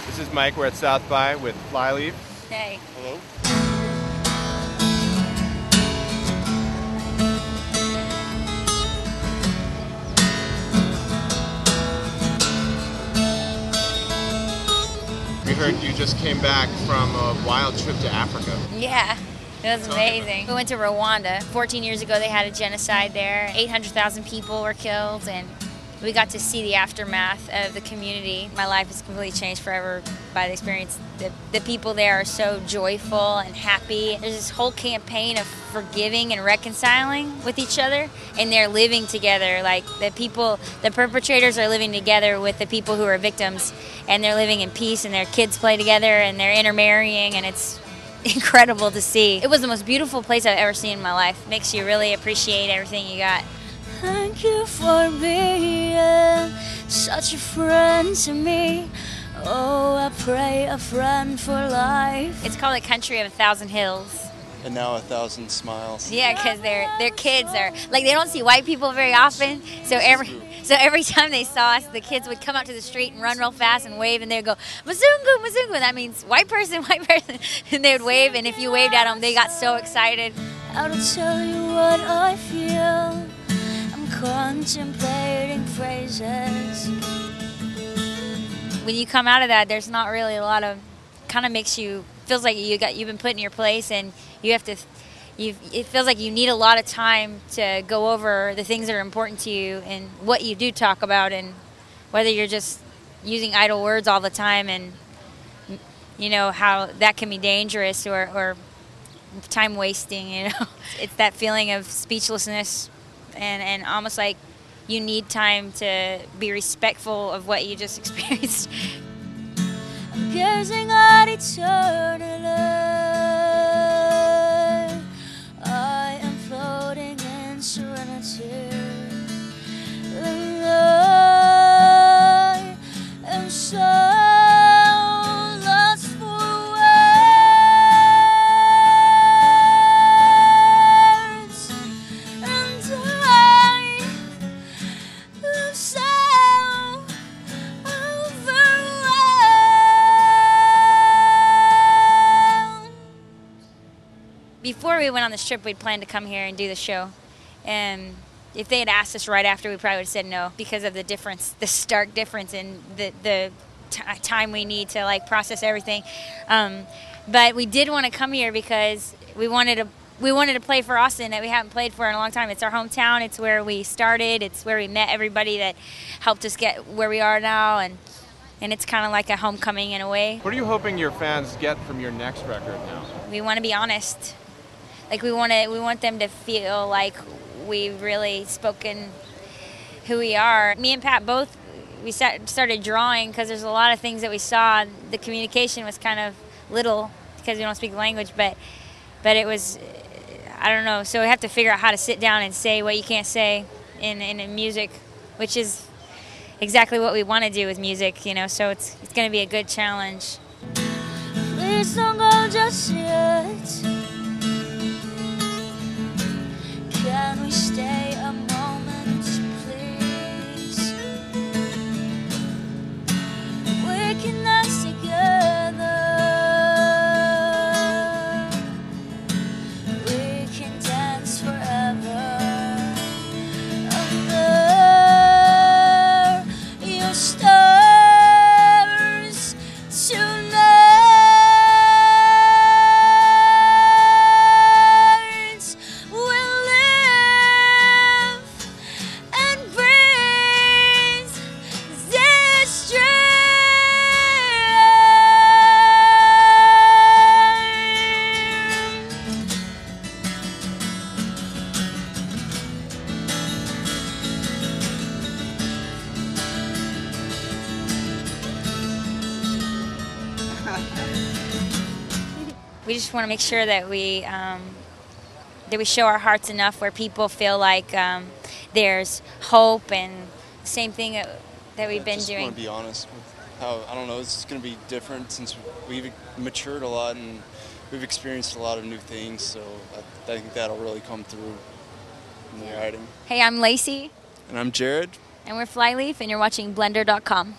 This is Mike. We're at South by with Flyleaf. Hey. Hello. We heard you just came back from a wild trip to Africa. Yeah. It was amazing. We went to Rwanda. 14 years ago, they had a genocide there. 800,000 people were killed, and we got to see the aftermath of the community. My life has completely changed forever by the experience. The people there are so joyful and happy. There's this whole campaign of forgiving and reconciling with each other, and they're living together. Like the perpetrators are living together with the people who are victims, and they're living in peace, and their kids play together, and they're intermarrying, and it's incredible to see. It was the most beautiful place I've ever seen in my life. Makes you really appreciate everything you got. Thank you for being such a friend to me. Oh, I pray a friend for life. It's called a country of 1,000 hills. And now 1,000 smiles. Yeah, because their kids are like, they don't see white people very often. So every time they saw us, the kids would come out to the street and run real fast and wave, and they'd go, Mzungu, Mzungu. That means white person, white person. And they would wave, and if you waved at them, they got so excited. How to tell you what I feel? I'm contemplating phrases. When you come out of that, there's not really a lot of, kind of makes you, feels like you've been put in your place, and you have to, it feels like you need a lot of time to go over the things that are important to you and what you do talk about, and whether you're just using idle words all the time, and you know how that can be dangerous or time wasting, you know. It's that feeling of speechlessness and almost like you need time to be respectful of what you just experienced. I'm gazing at eternity. I am floating in serenity. And I am so lost for words. And I am so overwhelmed. Before we went on this trip, we'd planned to come here and do the show. And if they had asked us right after, we probably would have said no because of the difference, the stark difference in the time we need to like process everything. But we did want to come here because we wanted to play for Austin that we haven't played for in a long time. It's our hometown. It's where we started. It's where we met everybody that helped us get where we are now. And it's kind of like a homecoming in a way. What are you hoping your fans get from your next record now? We want to be honest. Like we want them to feel like we've really spoken who we are. Me and Pat both, we started drawing because there's a lot of things that we saw. The communication was kind of little because we don't speak the language, but it was, I don't know. So we have to figure out how to sit down and say what you can't say in music, which is exactly what we want to do with music, you know. So it's going to be a good challenge. Please don't go just yet. Can we stay a moment, please? We can dance together. We can dance forever. Under your stars tonight. We just want to make sure that we show our hearts enough where people feel like there's hope, and the same thing that we've been doing. I want to be honest with how, I don't know, it's going to be different since we've matured a lot and we've experienced a lot of new things, so I think that'll really come through in the writing. Hey, I'm Lacey. And I'm Jared. And we're Flyleaf, and you're watching Blender.com.